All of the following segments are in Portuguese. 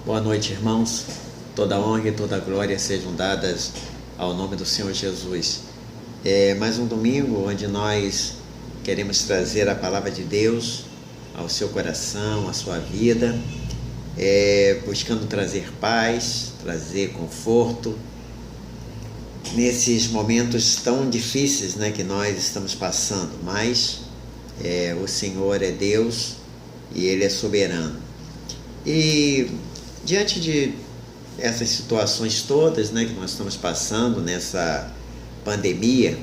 Boa noite, irmãos. Toda honra e toda glória sejam dadas ao nome do Senhor Jesus. Mais um domingo onde nós queremos trazer a palavra de Deus ao seu coração, à sua vida, buscando trazer paz, trazer conforto nesses momentos tão difíceis, que nós estamos passando. Mas o Senhor é Deus e Ele é soberano. E diante de essas situações todas, que nós estamos passando nessa pandemia,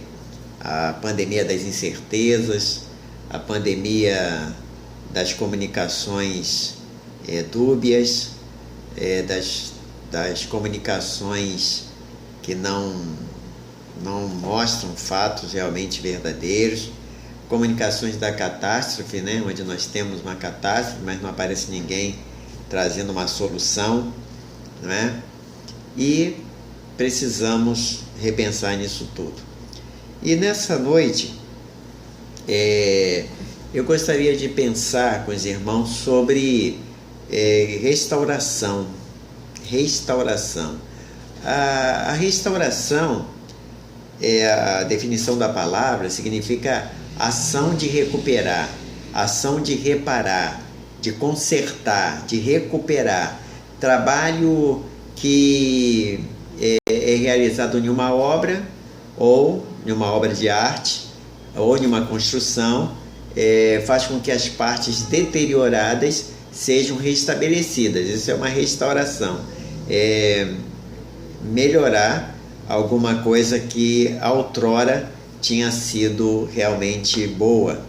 a pandemia das incertezas, a pandemia das comunicações dúbias, das comunicações que não mostram fatos realmente verdadeiros, comunicações da catástrofe, onde nós temos uma catástrofe, mas não aparece ninguém trazendo uma solução, E precisamos repensar nisso tudo. E nessa noite, eu gostaria de pensar com os irmãos sobre restauração. A restauração, a definição da palavra, significa ação de recuperar, ação de reparar, de consertar, de recuperar. Trabalho que é realizado em uma obra, ou em uma obra de arte, ou em uma construção, faz com que as partes deterioradas sejam restabelecidas. Isso é uma restauração. Melhorar alguma coisa que outrora tinha sido realmente boa.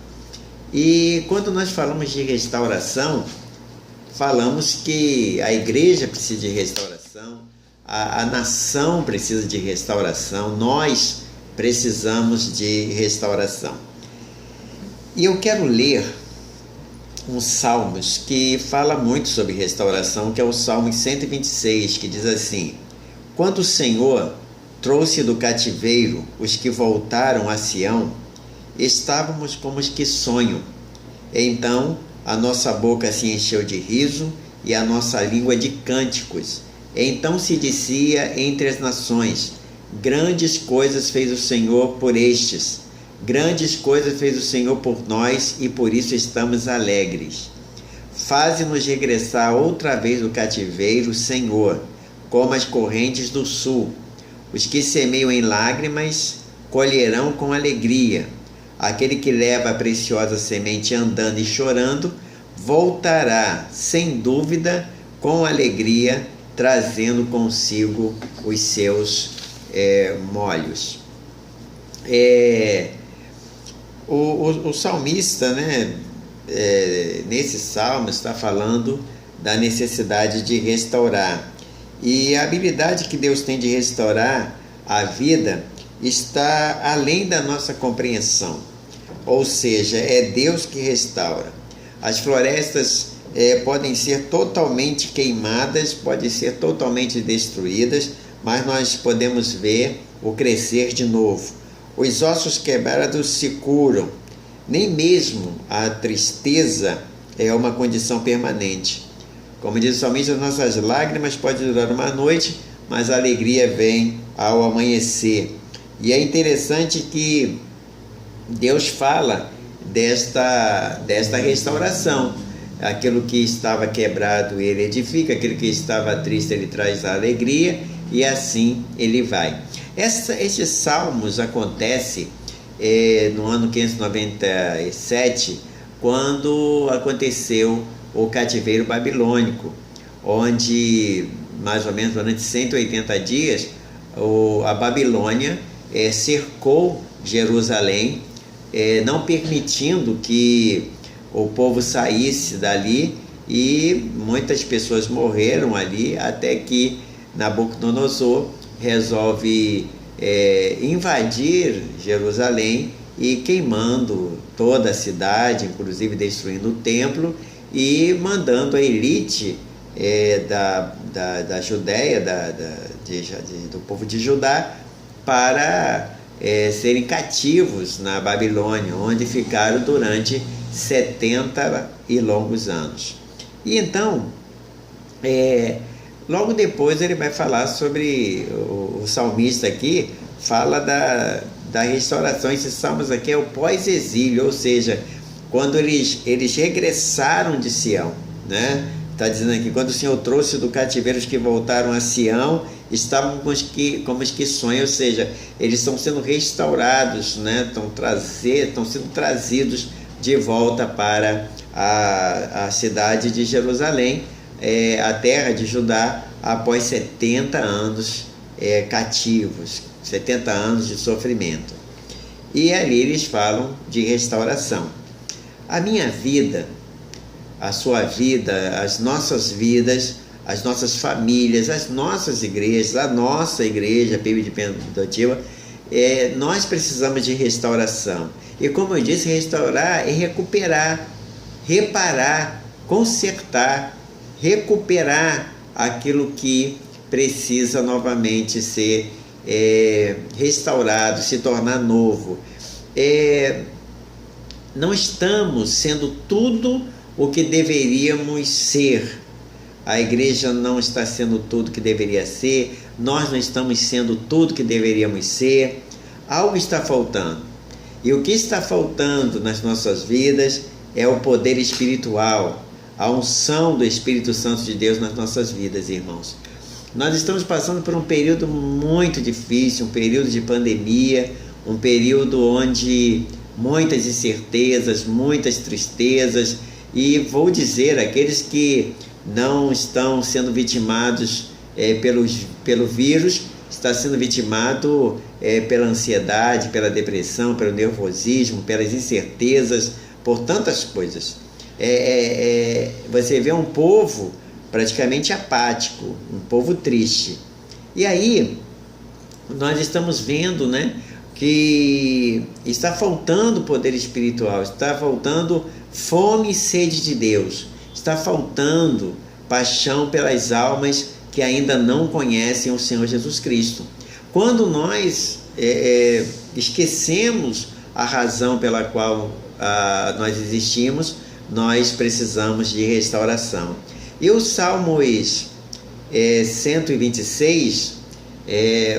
E quando nós falamos de restauração, falamos que a igreja precisa de restauração, a nação precisa de restauração, nós precisamos de restauração. E eu quero ler um Salmos que fala muito sobre restauração, que é o Salmo 126, que diz assim: quando o Senhor trouxe do cativeiro os que voltaram a Sião, estávamos como os que sonham. Então a nossa boca se encheu de riso e a nossa língua de cânticos. Então se dizia entre as nações: grandes coisas fez o Senhor por estes, grandes coisas fez o Senhor por nós, e por isso estamos alegres. Faze-nos regressar outra vez do cativeiro, Senhor, como as correntes do sul. Os que semeiam em lágrimas colherão com alegria. Aquele que leva a preciosa semente andando e chorando, voltará, sem dúvida, com alegria, trazendo consigo os seus molhos. O salmista, nesse salmo, está falando da necessidade de restaurar. E a habilidade que Deus tem de restaurar a vida está além da nossa compreensão. Ou seja, é Deus que restaura. As florestas podem ser totalmente queimadas, podem ser totalmente destruídas, mas nós podemos ver o crescer de novo. Os ossos quebrados se curam. Nem mesmo a tristeza é uma condição permanente. Como diz o salmista, nossas lágrimas podem durar uma noite, mas a alegria vem ao amanhecer. E é interessante que Deus fala desta restauração. Aquilo que estava quebrado, Ele edifica. Aquilo que estava triste, Ele traz a alegria. E assim Ele vai. Estes salmos acontecem no ano 597, quando aconteceu o cativeiro babilônico, onde mais ou menos durante 180 dias a Babilônia cercou Jerusalém, não permitindo que o povo saísse dali, e muitas pessoas morreram ali, até que Nabucodonosor resolve invadir Jerusalém e queimando toda a cidade, inclusive destruindo o templo, e mandando a elite da Judéia, do povo de Judá, para serem cativos na Babilônia, onde ficaram durante 70 e longos anos. E então, Logo depois ele vai falar sobre, o salmista aqui fala da restauração. Esses salmos aqui é o pós-exílio, ou seja, quando eles regressaram de Sião, né? Está dizendo aqui, quando o Senhor trouxe do cativeiro os que voltaram a Sião, estavam como os que sonham, ou seja, eles estão sendo restaurados, né? Estão sendo trazidos de volta para a cidade de Jerusalém, a terra de Judá, após 70 anos cativos, 70 anos de sofrimento. E ali eles falam de restauração. A minha vida, a sua vida, as nossas vidas, as nossas famílias, as nossas igrejas, a nossa igreja, a PIB de Pendotiva, nós precisamos de restauração. E como eu disse, restaurar é recuperar, reparar, consertar, recuperar aquilo que precisa novamente ser restaurado, se tornar novo. Não estamos sendo tudo o que deveríamos ser. A igreja não está sendo tudo que deveria ser, nós não estamos sendo tudo que deveríamos ser. Algo está faltando. E o que está faltando nas nossas vidas é o poder espiritual, a unção do Espírito Santo de Deus nas nossas vidas, irmãos. Nós estamos passando por um período muito difícil, um período de pandemia, um período onde muitas incertezas, muitas tristezas, e vou dizer, aqueles que não estão sendo vitimados pelo vírus, está sendo vitimado pela ansiedade, pela depressão, pelo nervosismo, pelas incertezas, por tantas coisas. Você vê um povo praticamente apático, um povo triste. E aí, nós estamos vendo, né, que está faltando poder espiritual, está faltando fome e sede de Deus, está faltando paixão pelas almas que ainda não conhecem o Senhor Jesus Cristo. Quando nós esquecemos a razão pela qual nós existimos, nós precisamos de restauração. E os Salmos 126,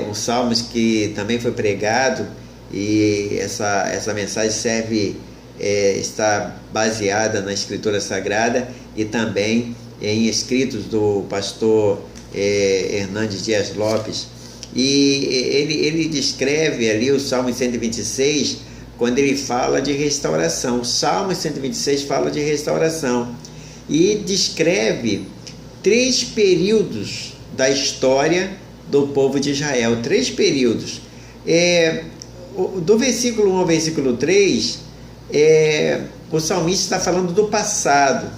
um Salmos que também foi pregado, e essa mensagem está baseada na Escritura Sagrada e também em escritos do pastor Hernandes Dias Lopes. E ele descreve ali o Salmo 126, quando ele fala de restauração. O Salmo 126 fala de restauração e descreve 3 períodos da história do povo de Israel, 3 períodos. Do versículo 1 ao versículo 3, o salmista está falando do passado.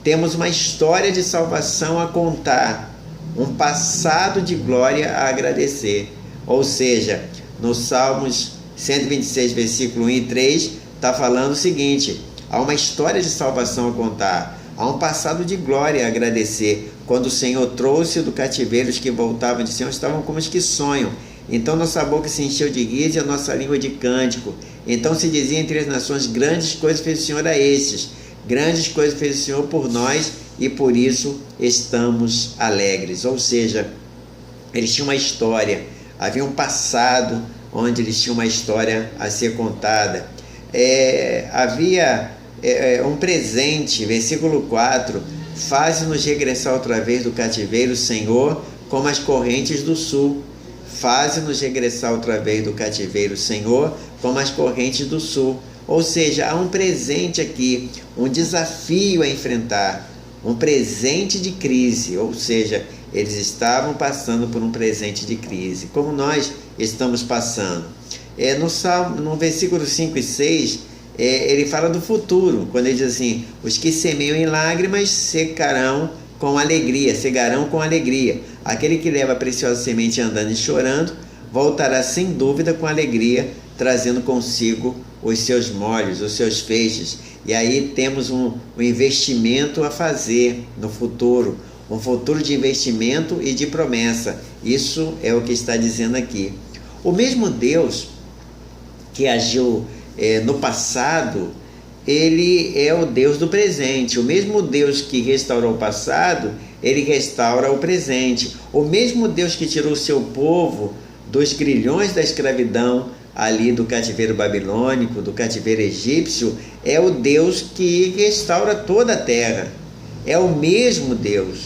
Temos uma história de salvação a contar, um passado de glória a agradecer. Ou seja, no Salmos 126, versículo 1 e 3, está falando o seguinte: há uma história de salvação a contar, há um passado de glória a agradecer. Quando o Senhor trouxe do cativeiro os que voltavam de Sião, estavam como os que sonham. Então nossa boca se encheu de riso e a nossa língua de cântico. Então se dizia entre as nações: grandes coisas fez o Senhor a estes, grandes coisas fez o Senhor por nós, e por isso estamos alegres. Ou seja, eles tinham uma história, havia um passado onde eles tinham uma história a ser contada. Havia um presente, versículo 4: faze-nos regressar outra vez do cativeiro, Senhor, como as correntes do sul. Faze-nos regressar outra vez do cativeiro, Senhor, como as correntes do sul. Ou seja, há um presente aqui, um desafio a enfrentar, um presente de crise. Ou seja, eles estavam passando por um presente de crise, como nós estamos passando. No versículo 5 e 6, ele fala do futuro, quando ele diz assim: os que semeiam em lágrimas secarão com alegria, cegarão com alegria. Aquele que leva a preciosa semente andando e chorando, voltará sem dúvida com alegria, trazendo consigo os seus molhos, os seus feixes. E aí temos um investimento a fazer no futuro, um futuro de investimento e de promessa. Isso é o que está dizendo aqui. O mesmo Deus que agiu no passado, ele é o Deus do presente. O mesmo Deus que restaurou o passado Ele restaura o presente. O mesmo Deus que tirou o seu povo dos grilhões da escravidão, ali do cativeiro babilônico, do cativeiro egípcio, é o Deus que restaura toda a terra. É o mesmo Deus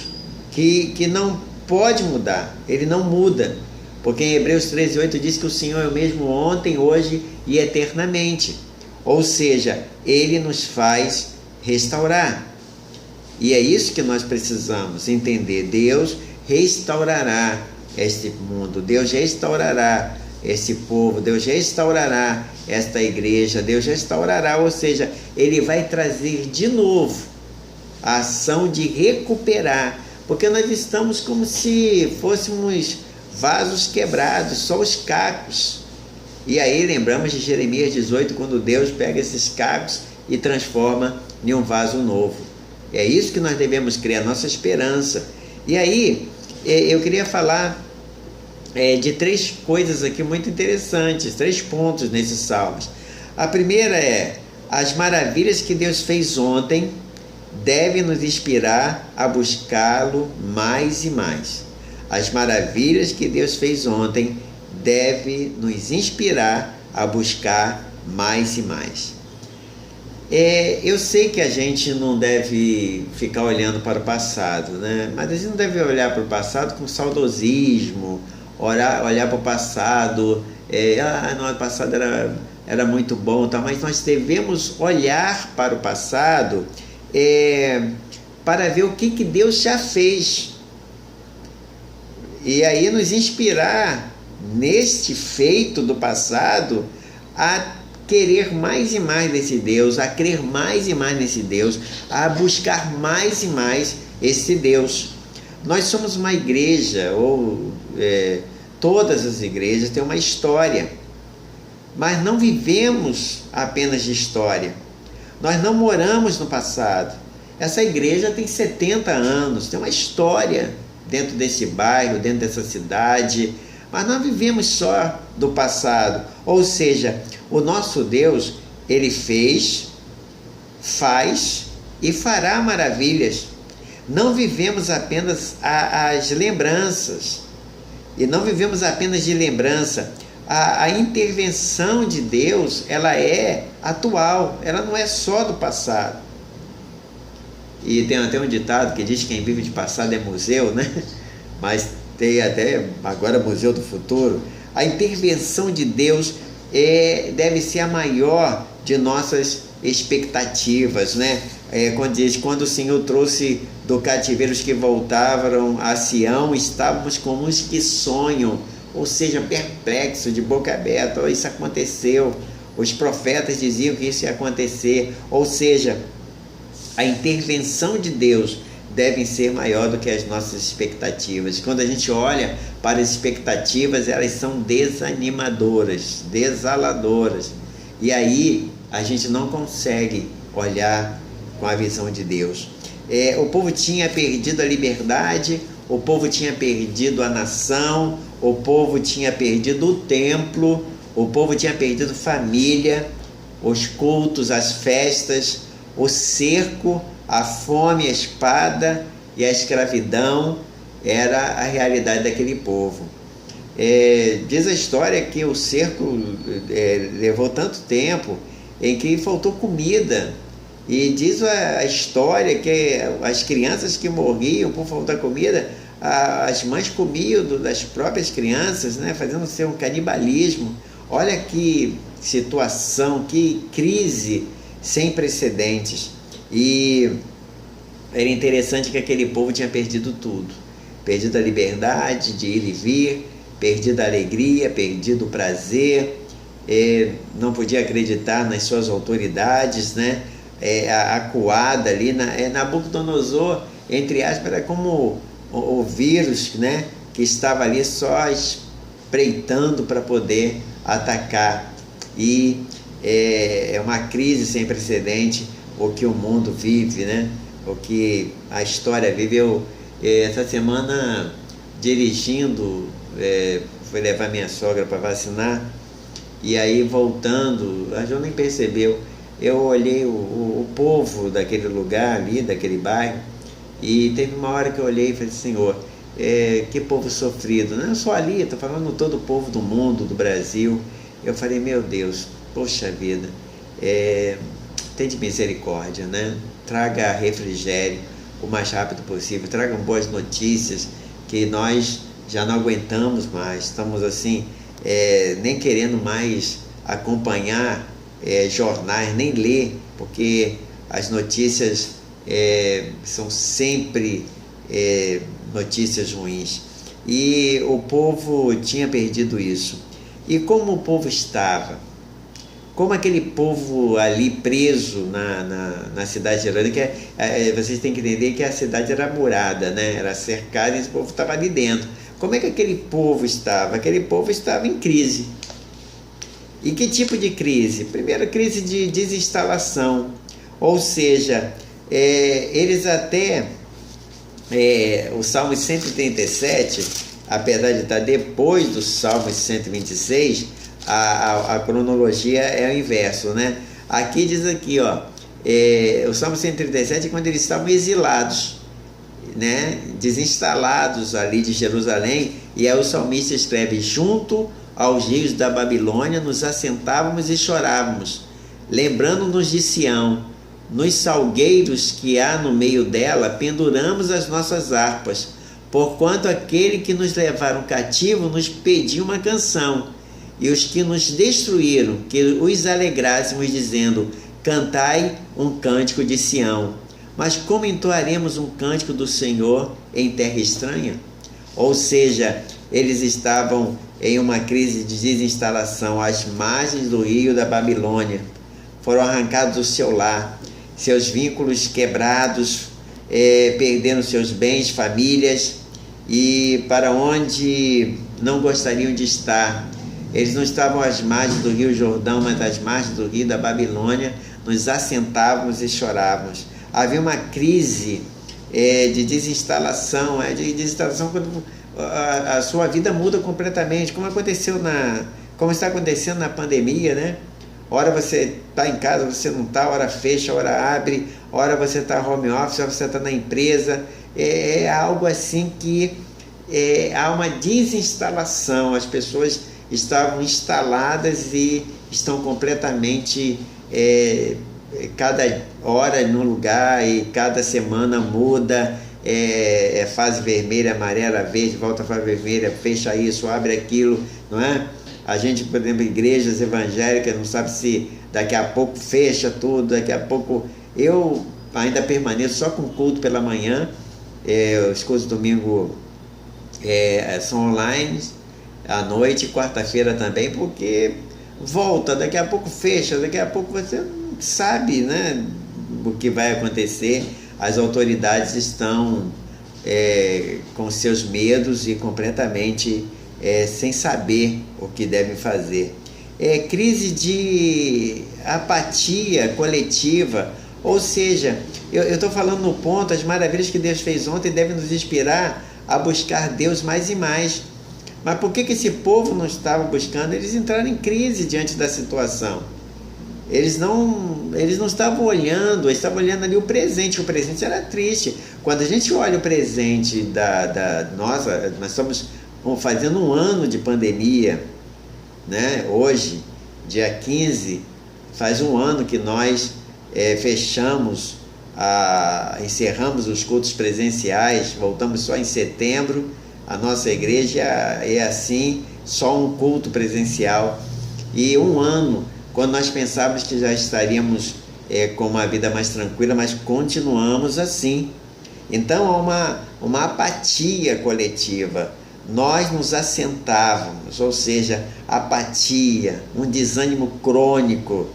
que não pode mudar, ele não muda. Porque em Hebreus 13:8 diz que o Senhor é o mesmo ontem, hoje e eternamente. Ou seja, ele nos faz restaurar. E é isso que nós precisamos entender. Deus restaurará este mundo, Deus restaurará esse povo, Deus restaurará esta igreja, Deus restaurará, ou seja, ele vai trazer de novo a ação de recuperar, porque nós estamos como se fôssemos vasos quebrados, só os cacos. E aí lembramos de Jeremias 18, quando Deus pega esses cacos e transforma em um vaso novo. É isso que nós devemos crer, a nossa esperança. E aí eu queria falar de 3 coisas aqui muito interessantes, 3 pontos nesses salmos. A primeira é: as maravilhas que Deus fez ontem devem nos inspirar a buscá-lo mais e mais. As maravilhas que Deus fez ontem devem nos inspirar a buscar mais e mais. Eu sei que a gente não deve ficar olhando para o passado, né? Mas a gente não deve olhar para o passado com saudosismo, olhar para o passado, no passado era muito bom, tá? Mas nós devemos olhar para o passado para ver o que Deus já fez. E aí nos inspirar neste feito do passado a querer mais e mais desse Deus, a crer mais e mais nesse Deus, a buscar mais e mais esse Deus. Nós somos uma igreja, todas as igrejas têm uma história, mas não vivemos apenas de história. Nós não moramos no passado. Essa igreja tem 70 anos, tem uma história dentro desse bairro, dentro dessa cidade, mas não vivemos só do passado. Ou seja, o nosso Deus, ele fez, faz e fará maravilhas. Não vivemos apenas as lembranças, e não vivemos apenas de lembrança. A intervenção de Deus, ela é atual, ela não é só do passado. E tem até um ditado que diz que quem vive de passado é museu, né? Mas tem até agora Museu do Futuro. A intervenção de Deus deve ser a maior de nossas expectativas, né? Quando diz: quando o Senhor trouxe do cativeiro os que voltavam a Sião, estávamos como os que sonham, ou seja, perplexos, de boca aberta. Oh, isso aconteceu. Os profetas diziam que isso ia acontecer. Ou seja, a intervenção de Deus deve ser maior do que as nossas expectativas. Quando a gente olha para as expectativas, elas são desanimadoras, desaladoras. E aí a gente não consegue olhar com a visão de Deus. O povo tinha perdido a liberdade, o povo tinha perdido a nação, o povo tinha perdido o templo, o povo tinha perdido família, os cultos, as festas, o cerco, a fome, a espada e a escravidão era a realidade daquele povo. Diz a história que o cerco levou tanto tempo em que faltou comida. E diz a história que as crianças que morriam por falta de comida, as mães comiam das próprias crianças, né, fazendo ser um canibalismo. Olha que situação, que crise sem precedentes. E era interessante que aquele povo tinha perdido tudo. Perdido a liberdade de ir e vir, perdido a alegria, perdido o prazer, não podia acreditar nas suas autoridades, né? Acuada ali, Nabucodonosor, entre aspas, era como o vírus, né? Que estava ali só espreitando para poder atacar. E é uma crise sem precedente o que o mundo vive, né? O que a história vive. Eu, essa semana, dirigindo, fui levar minha sogra para vacinar, e aí voltando, a Jo nem percebeu, eu olhei o povo daquele lugar ali, daquele bairro, E teve uma hora que eu olhei e falei, Senhor, que povo sofrido, não é só ali, estou falando todo o povo do mundo, do Brasil. Eu falei, meu Deus, poxa vida, tem de misericórdia, né? Traga refrigério o mais rápido possível, tragam boas notícias, que nós já não aguentamos mais, estamos assim, nem querendo mais acompanhar jornais, nem ler, porque as notícias são sempre notícias ruins. E o povo tinha perdido isso. E como o povo estava? Como aquele povo ali preso na cidade de Jerusalém, vocês têm que entender que a cidade era murada, né? Era cercada e esse povo estava ali dentro. Como é que aquele povo estava? Aquele povo estava em crise. E que tipo de crise? Primeiro, crise de desinstalação. Ou seja, eles até... o Salmo 137, apesar de estar depois do Salmo 126, a cronologia é o inverso, né? Aqui diz aqui, o Salmo 137 é quando eles estavam exilados, né? Desinstalados ali de Jerusalém, e aí o salmista escreve: junto aos rios da Babilônia nos assentávamos e chorávamos, lembrando-nos de Sião, nos salgueiros que há no meio dela penduramos as nossas harpas, porquanto aquele que nos levaram cativo nos pediu uma canção, e os que nos destruíram, que os alegrássemos, dizendo: cantai um cântico de Sião. Mas como entoaremos um cântico do Senhor em terra estranha? Ou seja, eles estavam em uma crise de desinstalação às margens do rio da Babilônia. Foram arrancados do seu lar, seus vínculos quebrados, perderam seus bens, famílias, e para onde não gostariam de estar. Eles não estavam às margens do rio Jordão, mas às margens do rio da Babilônia. Nos assentávamos e chorávamos. Havia uma crise de desinstalação, quando a sua vida muda completamente, como está acontecendo na pandemia, né? Ora você está em casa, você não está, hora fecha, hora abre, hora você está home office, hora você está na empresa. É algo assim que há uma desinstalação. As pessoas estavam instaladas e estão completamente, cada hora num lugar, e cada semana muda, fase vermelha, amarela, verde, volta a fase vermelha, fecha isso, abre aquilo, não é? A gente, por exemplo, igrejas evangélicas, não sabe se daqui a pouco fecha tudo, daqui a pouco... Eu ainda permaneço só com culto pela manhã, os cultos de domingo são online, à noite, quarta-feira também, porque volta, daqui a pouco fecha, daqui a pouco você não sabe, né, o que vai acontecer. As autoridades estão com seus medos e completamente sem saber o que devem fazer. Crise de apatia coletiva, ou seja, eu estou falando no ponto, as maravilhas que Deus fez ontem devem nos inspirar a buscar Deus mais e mais. Mas por que esse povo não estava buscando? Eles entraram em crise diante da situação. Eles não estavam olhando, eles estavam olhando ali o presente era triste. Quando a gente olha o presente nós estamos fazendo um ano de pandemia, né? Hoje, dia 15, faz um ano que nós encerramos os cultos presenciais, voltamos só em setembro. A nossa igreja é assim, só um culto presencial. E um ano, quando nós pensávamos que já estaríamos com uma vida mais tranquila, mas continuamos assim. Então há uma apatia coletiva. Nós nos assentávamos, ou seja, apatia, um desânimo crônico,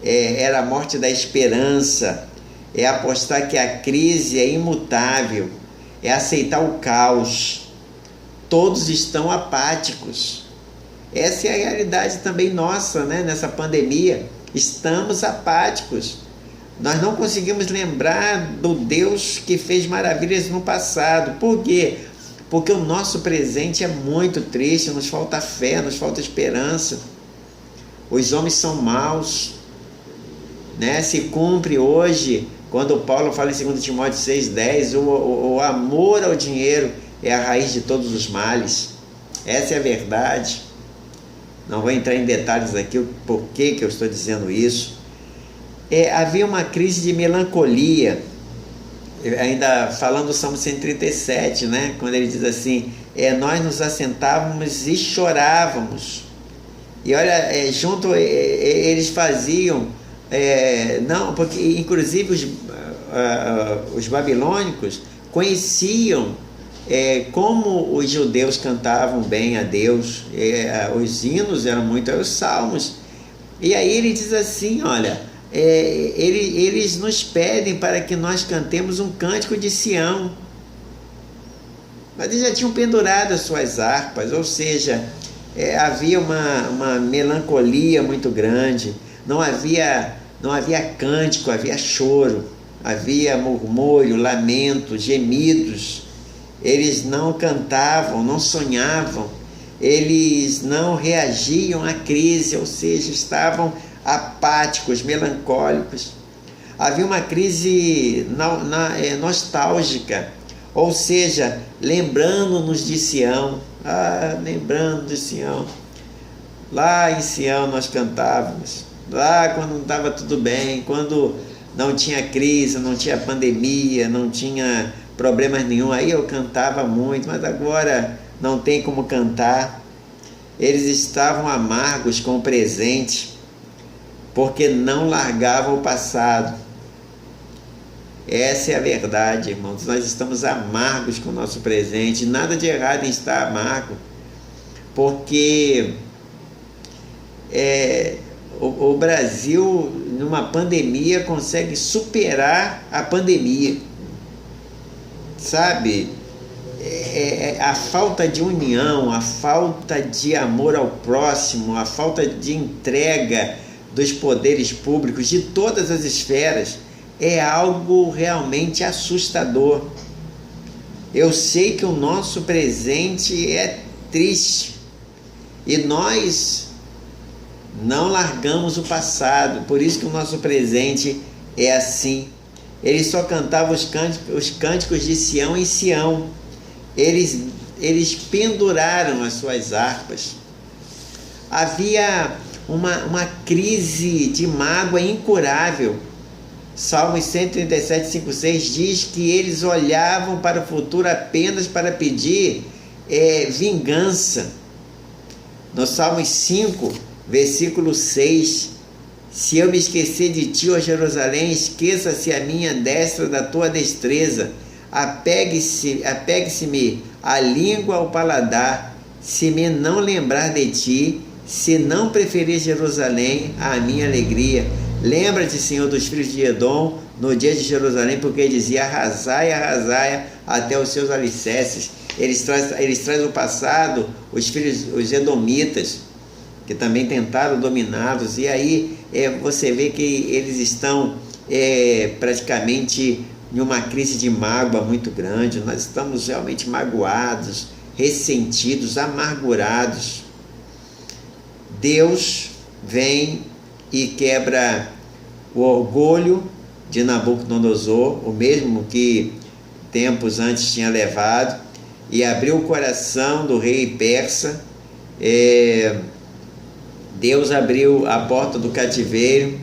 era a morte da esperança, é apostar que a crise é imutável, é aceitar o caos. Todos estão apáticos. Essa é a realidade também nossa, né? Nessa pandemia, estamos apáticos. Nós não conseguimos lembrar do Deus que fez maravilhas no passado. Por quê? Porque o nosso presente é muito triste, nos falta fé, nos falta esperança. Os homens são maus, né? Se cumpre hoje Quando Paulo fala em 2 Timóteo 6,10, o amor ao dinheiro é a raiz de todos os males. Essa é a verdade. Não vou entrar em detalhes aqui o porquê que eu estou dizendo isso. Havia uma crise de melancolia, ainda falando do Salmo 137, né? Quando ele diz assim, nós nos assentávamos e chorávamos. E olha, eles faziam, não, porque inclusive os babilônicos conheciam como os judeus cantavam bem a Deus, os hinos eram muito, os salmos. E aí ele diz assim, olha, eles nos pedem para que nós cantemos um cântico de Sião. Mas eles já tinham pendurado as suas harpas, ou seja, havia uma melancolia muito grande, não havia cântico, havia choro, havia murmúrio, lamento, gemidos. Eles não cantavam, não sonhavam, eles não reagiam à crise, ou seja, estavam apáticos, melancólicos. Havia uma crise nostálgica, ou seja, lembrando-nos de Sião. Lembrando de Sião. Lá em Sião nós cantávamos, lá quando não estava tudo bem, quando não tinha crise, não tinha pandemia, não tinha problemas nenhum, aí eu cantava muito, mas agora não tem como cantar. Eles estavam amargos com o presente, porque não largavam o passado. Essa é a verdade, irmãos. Nós estamos amargos com o nosso presente. Nada de errado em estar amargo, porque o Brasil, numa pandemia, consegue superar a pandemia. Sabe? A falta de união, a falta de amor ao próximo, a falta de entrega dos poderes públicos, de todas as esferas, é algo realmente assustador. Eu sei que o nosso presente é triste e nós não largamos o passado, por isso que o nosso presente é assim. Eles só cantavam os cânticos de Sião em Sião. Eles penduraram as suas harpas. Havia uma crise de mágoa incurável. Salmos 137, 5, 6 diz que eles olhavam para o futuro apenas para pedir vingança. No Salmos 5, versículo 6, se eu me esquecer de ti, ó Jerusalém, esqueça-se a minha destra da tua destreza, apegue-se-me a língua ao paladar, se me não lembrar de ti, se não preferir Jerusalém à minha alegria. Lembra-te, Senhor, dos filhos de Edom no dia de Jerusalém, porque dizia, arrasai até os seus alicerces. Eles trazem o passado, os edomitas, que também tentaram dominá-los, e aí você vê que eles estão praticamente em uma crise de mágoa muito grande. Nós estamos realmente magoados, ressentidos, amargurados. Deus vem e quebra o orgulho de Nabucodonosor, o mesmo que tempos antes tinha levado, e abriu o coração do rei persa. Deus abriu a porta do cativeiro.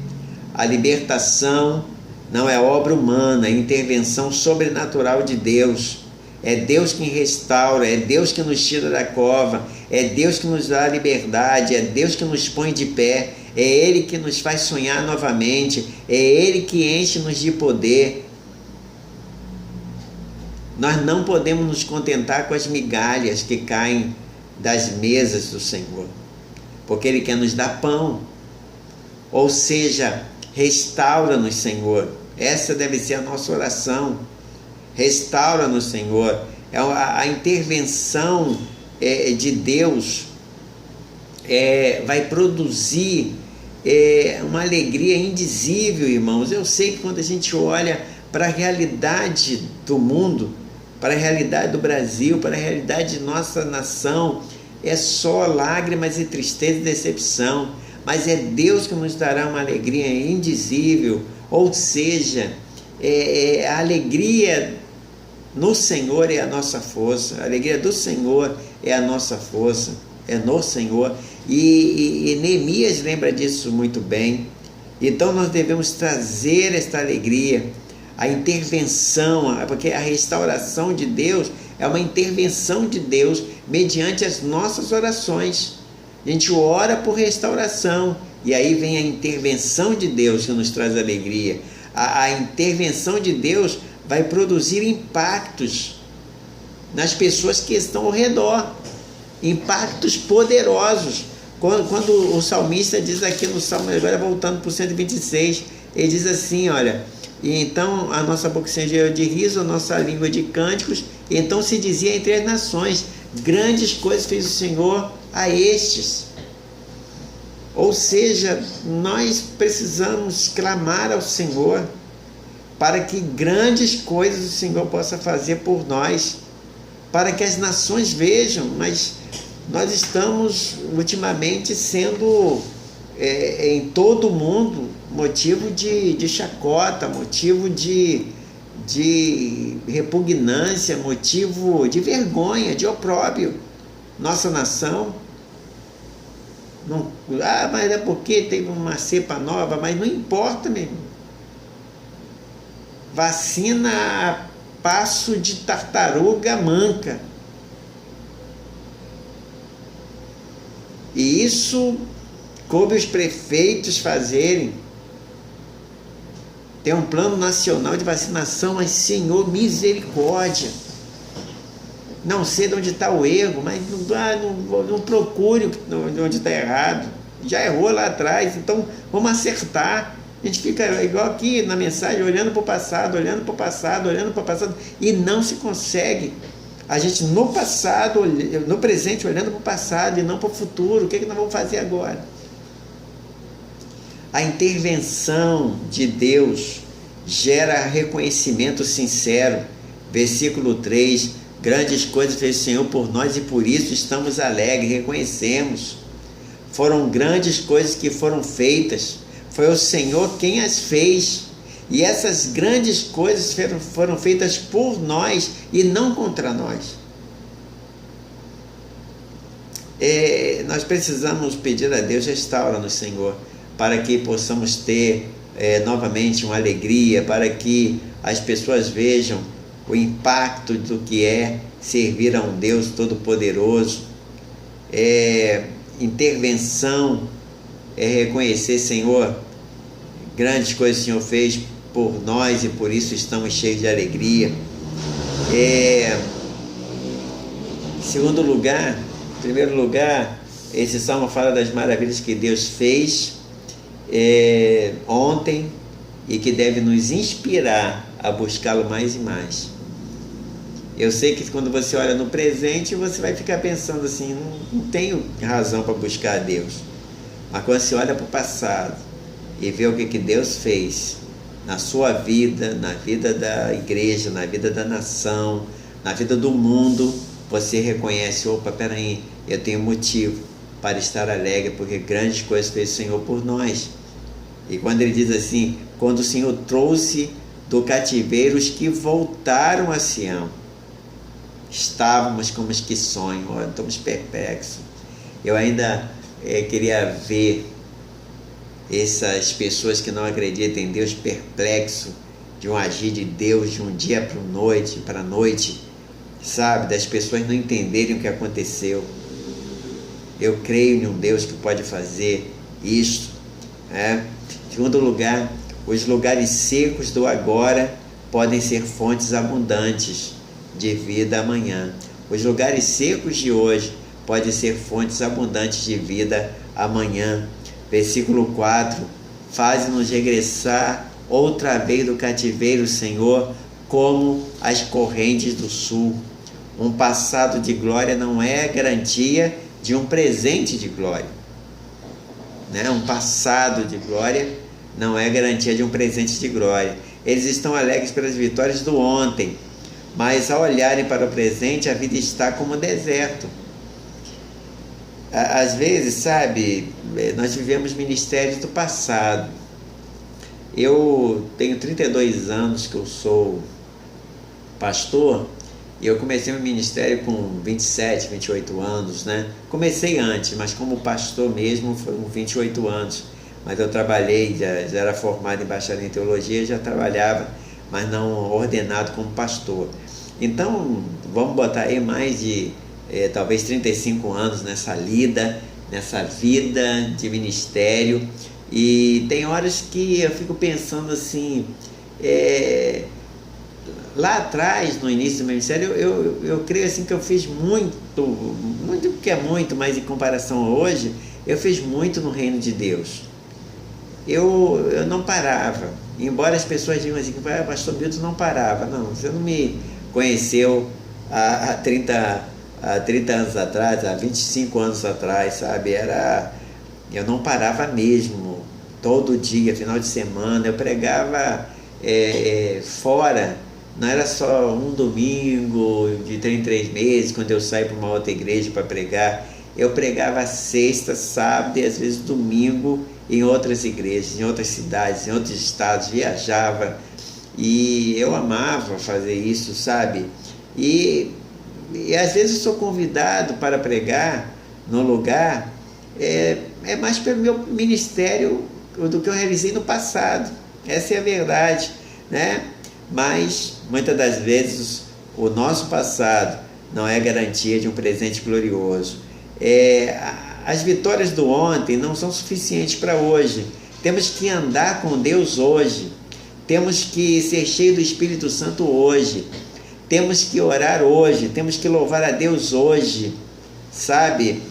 A libertação não é obra humana, é intervenção sobrenatural de Deus. É Deus quem restaura, é Deus que nos tira da cova, é Deus que nos dá a liberdade, é Deus que nos põe de pé, é Ele que nos faz sonhar novamente, é Ele que enche-nos de poder. Nós não podemos nos contentar com as migalhas que caem das mesas do Senhor, porque Ele quer nos dar pão. Ou seja, restaura-nos, Senhor. Essa deve ser a nossa oração. Restaura-nos, Senhor. A intervenção de Deus vai produzir uma alegria indizível, irmãos. Eu sei que quando a gente olha para a realidade do mundo, para a realidade do Brasil, para a realidade de nossa nação, é só lágrimas e tristeza e decepção, mas é Deus que nos dará uma alegria indizível. Ou seja, A alegria no Senhor é a nossa força, a alegria do Senhor é a nossa força, é no Senhor. E Neemias lembra disso muito bem. Então nós devemos trazer esta alegria, a intervenção, porque a restauração de Deus é uma intervenção de Deus mediante as nossas orações. A gente ora por restauração e aí vem a intervenção de Deus que nos traz alegria. A intervenção de Deus vai produzir impactos nas pessoas que estão ao redor, impactos poderosos. Quando o salmista diz aqui no Salmo, agora voltando para o 126, ele diz assim, olha, e então a nossa boca se encheu de riso, a nossa língua de cânticos, e então se dizia entre as nações, grandes coisas fez o Senhor a estes. Ou seja, nós precisamos clamar ao Senhor para que grandes coisas o Senhor possa fazer por nós, para que as nações vejam, mas nós estamos ultimamente sendo, em todo o mundo, motivo de chacota, motivo de repugnância, motivo de vergonha, de opróbrio. Nossa nação, não, mas é porque teve uma cepa nova, mas não importa mesmo. Vacina a passo de tartaruga manca. E isso coube os prefeitos fazerem. Tem um plano nacional de vacinação, mas Senhor, misericórdia. Não sei de onde está o erro, mas não procure onde está errado. Já errou lá atrás, então vamos acertar. A gente fica igual aqui na mensagem, olhando para o passado, olhando para o passado, olhando para o passado, e não se consegue. A gente no passado, no presente, olhando para o passado e não para o futuro. O que nós vamos fazer agora? A intervenção de Deus gera reconhecimento sincero. Versículo 3, grandes coisas fez o Senhor por nós e por isso estamos alegres, reconhecemos. Foram grandes coisas que foram feitas, foi o Senhor quem as fez. E essas grandes coisas foram feitas por nós e não contra nós. Nós precisamos pedir a Deus, restaura-nos, Senhor, para que possamos ter novamente uma alegria, para que as pessoas vejam o impacto do que é servir a um Deus Todo-Poderoso. Intervenção é reconhecer, Senhor, grandes coisas o Senhor fez por nós e por isso estamos cheios de alegria. Primeiro lugar, esse salmo fala das maravilhas que Deus fez ontem e que deve nos inspirar a buscá-lo mais e mais. Eu sei que quando você olha no presente, você vai ficar pensando assim, não tenho razão para buscar a Deus. Mas quando você olha para o passado e vê o que Deus fez na sua vida, na vida da igreja, na vida da nação, na vida do mundo, você reconhece, opa, peraí, eu tenho motivo para estar alegre, porque grandes coisas fez o Senhor por nós. E quando ele diz assim, quando o Senhor trouxe do cativeiro os que voltaram a Sião, estávamos como os que sonham, estamos perplexos. Eu ainda queria ver essas pessoas que não acreditam em Deus perplexo de um agir de Deus de um dia para a noite, sabe? Das pessoas não entenderem o que aconteceu. Eu creio em um Deus que pode fazer isso. Segundo lugar, os lugares secos do agora podem ser fontes abundantes de vida amanhã. Os lugares secos de hoje podem ser fontes abundantes de vida amanhã. Versículo 4, faz-nos regressar outra vez do cativeiro, Senhor, como as correntes do sul. Um passado de glória não é garantia de um presente de glória. Um passado de glória não é garantia de um presente de glória. Eles estão alegres pelas vitórias do ontem, mas ao olharem para o presente, a vida está como deserto. Às vezes, sabe, nós vivemos ministérios do passado. Eu tenho 32 anos que eu sou pastor, e eu comecei meu ministério com 27, 28 anos, né? Comecei antes, mas como pastor mesmo foi com 28 anos. Mas eu trabalhei, já era formado em bacharel em teologia, já trabalhava, mas não ordenado como pastor. Então, vamos botar aí mais de talvez 35 anos nessa lida, nessa vida de ministério. E tem horas que eu fico pensando assim, lá atrás, no início do meu ministério, eu creio assim que eu fiz muito que é muito, mas em comparação a hoje, eu fiz muito no reino de Deus. Eu não parava, embora as pessoas digam assim, pastor Milton não parava. Não, você não me conheceu há 30 anos atrás, há 25 anos atrás, sabe? Eu não parava mesmo, todo dia, final de semana, eu pregava fora. Não era só um domingo de 3 em 3 meses, quando eu saio para uma outra igreja para pregar. Eu pregava sexta, sábado e às vezes domingo em outras igrejas, em outras cidades, em outros estados, viajava. E eu amava fazer isso, sabe? E às vezes eu sou convidado para pregar no lugar, mais pelo meu ministério do que eu realizei no passado. Essa é a verdade, né? Mas muitas das vezes o nosso passado não é garantia de um presente glorioso. As vitórias do ontem não são suficientes para hoje. Temos que andar com Deus hoje. Temos que ser cheios do Espírito Santo hoje. Temos que orar hoje. Temos que louvar a Deus hoje. Sabe?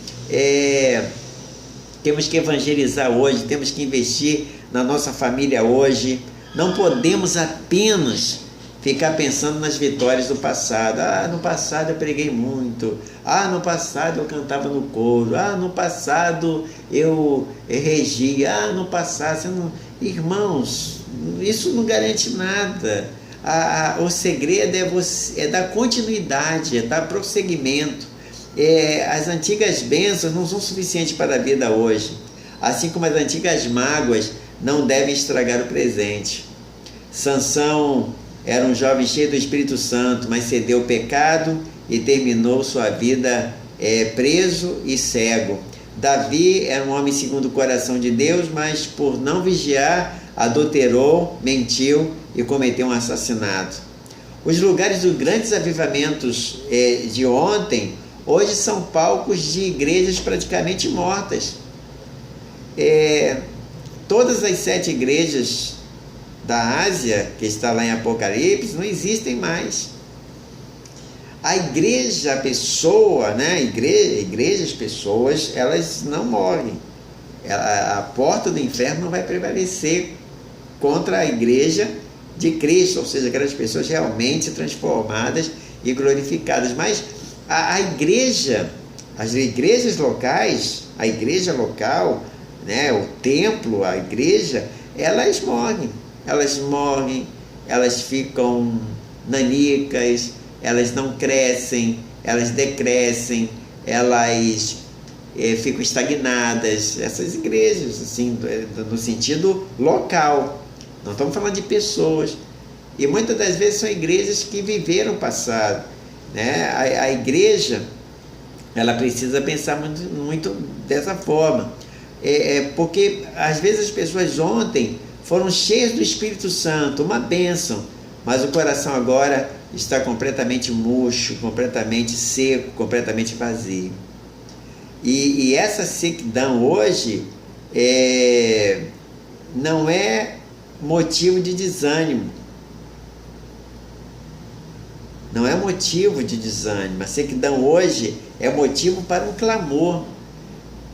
Temos que evangelizar hoje. Temos que investir na nossa família hoje. Não podemos apenas ficar pensando nas vitórias do passado. No passado eu preguei muito. No passado eu cantava no coro. No passado eu regia. No passado... Irmãos, isso não garante nada. O segredo é dar continuidade, é dar prosseguimento. As antigas bênçãos não são suficientes para a vida hoje. Assim como as antigas mágoas não devem estragar o presente. Sansão era um jovem cheio do Espírito Santo, mas cedeu ao pecado e terminou sua vida preso e cego. Davi era um homem segundo o coração de Deus, mas por não vigiar, adulterou, mentiu e cometeu um assassinato. Os lugares dos grandes avivamentos de ontem, hoje são palcos de igrejas praticamente mortas. Todas as 7 igrejas da Ásia, que está lá em Apocalipse, não existem mais. A igreja, a pessoa, né? Igrejas, pessoas, elas não morrem. A porta do inferno não vai prevalecer contra a igreja de Cristo, ou seja, aquelas pessoas realmente transformadas e glorificadas. Mas a igreja, as igrejas locais, a igreja local, né? O templo, a igreja, elas morrem, elas ficam nanicas, elas não crescem, elas decrescem, elas ficam estagnadas. Essas igrejas, assim, no sentido local, não estamos falando de pessoas. E muitas das vezes são igrejas que viveram o passado, né? A igreja, ela precisa pensar muito dessa forma, porque às vezes as pessoas ontem foram cheias do Espírito Santo, uma bênção, mas o coração agora está completamente murcho, completamente seco, completamente vazio. E essa sequidão hoje não é motivo de desânimo. Não é motivo de desânimo. A sequidão hoje é motivo para um clamor.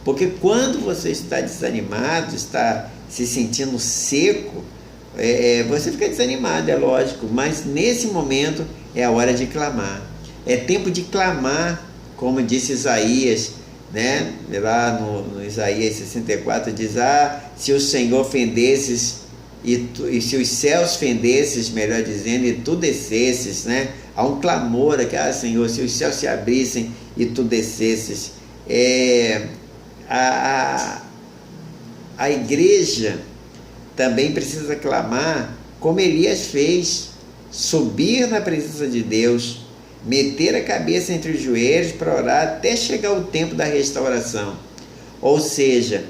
Porque quando você está desanimado, está se sentindo seco, você fica desanimado, é lógico, mas nesse momento é a hora de clamar. É tempo de clamar, como disse Isaías, né? Lá no Isaías 64 diz: se o Senhor fendesses e se os céus fendesses, melhor dizendo, e tu descesses, né? Há um clamor aqui: Senhor, se os céus se abrissem e tu descesses. A igreja, também precisa clamar como Elias fez, subir na presença de Deus, meter a cabeça entre os joelhos para orar até chegar o tempo da restauração. Ou seja,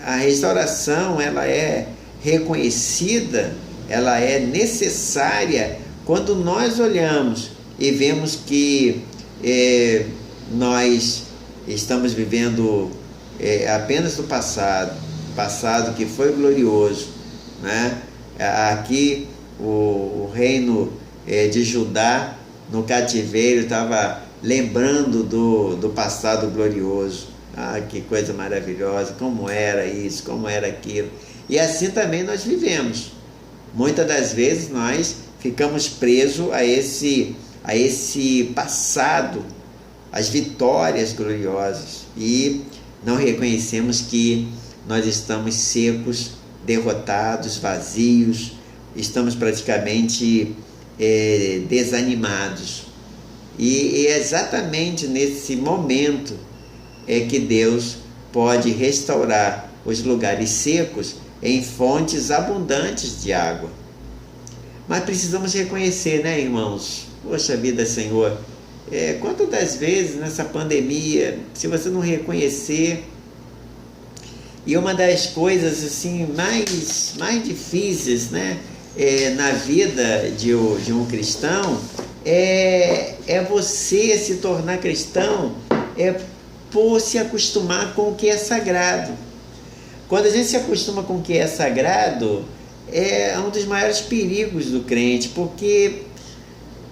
a restauração ela é reconhecida, ela é necessária quando nós olhamos e vemos que nós estamos vivendo apenas do passado que foi glorioso, né? Aqui o reino de Judá no cativeiro estava lembrando do passado glorioso. Que coisa maravilhosa, como era isso, como era aquilo. E assim também nós vivemos. Muitas das vezes nós ficamos presos a esse passado, as vitórias gloriosas, e não reconhecemos que nós estamos secos, derrotados, vazios, estamos praticamente desanimados. E é exatamente nesse momento que Deus pode restaurar os lugares secos em fontes abundantes de água. Mas precisamos reconhecer, né, irmãos? Poxa vida, Senhor, quantas das vezes nessa pandemia, se você não reconhecer, e uma das coisas assim mais difíceis, né, na vida de um cristão é você se tornar cristão por se acostumar com o que é sagrado. Quando a gente se acostuma com o que é sagrado, é um dos maiores perigos do crente, porque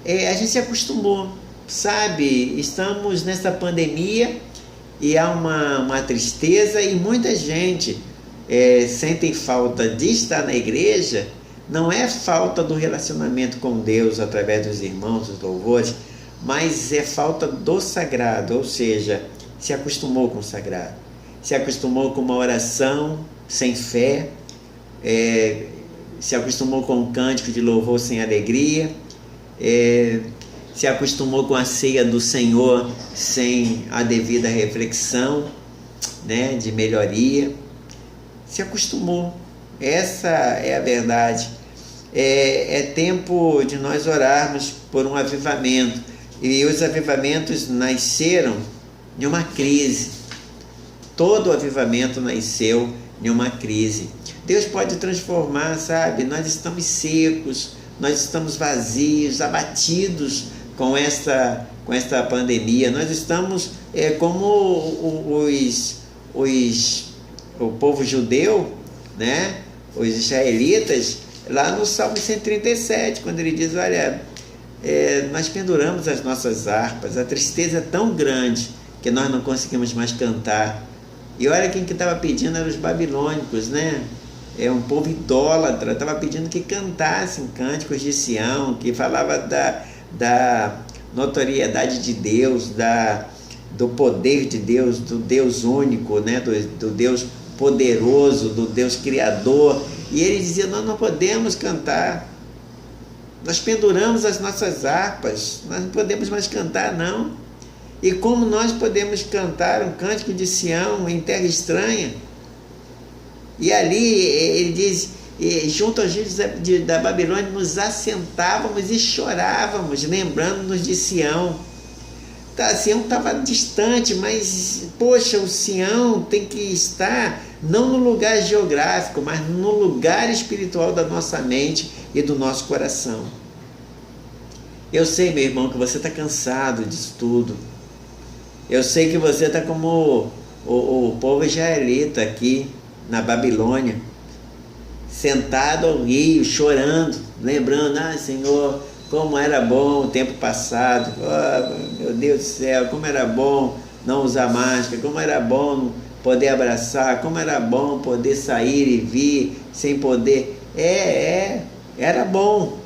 a gente se acostumou, sabe? Estamos nessa pandemia e há uma tristeza, e muita gente sente falta de estar na igreja. Não é falta do relacionamento com Deus através dos irmãos, dos louvores, mas é falta do sagrado, ou seja, se acostumou com o sagrado, se acostumou com uma oração sem fé, se acostumou com um cântico de louvor sem alegria, se acostumou com a ceia do Senhor sem a devida reflexão, né, de melhoria. Se acostumou. Essa é a verdade. É tempo de nós orarmos por um avivamento. E os avivamentos nasceram de uma crise. Todo avivamento nasceu de uma crise. Deus pode transformar, sabe? Nós estamos secos, nós estamos vazios, abatidos com esta pandemia. Nós estamos como o povo judeu, né? Os israelitas, lá no Salmo 137, quando ele diz, olha, nós penduramos as nossas harpas, a tristeza é tão grande que nós não conseguimos mais cantar. E olha quem que estava pedindo, eram os babilônicos, né? Um povo idólatra, estava pedindo que cantassem cânticos de Sião, que falava da notoriedade de Deus, do poder de Deus, do Deus único, né? do Deus poderoso, do Deus criador. E ele dizia, nós não podemos cantar, nós penduramos as nossas harpas, nós não podemos mais cantar, não. E como nós podemos cantar um cântico de Sião em terra estranha? E ali ele diz, junto aos rios da Babilônia nos assentávamos e chorávamos, lembrando-nos de Sião. Sião estava distante, mas, poxa, o Sião tem que estar não no lugar geográfico, mas no lugar espiritual da nossa mente e do nosso coração. Eu sei, meu irmão, que você está cansado disso tudo. Eu sei que você está como o povo israelita aqui na Babilônia, sentado ao rio, chorando, lembrando, Senhor, como era bom o tempo passado, meu Deus do céu, como era bom não usar máscara, como era bom poder abraçar, como era bom poder sair e vir sem poder. Era bom,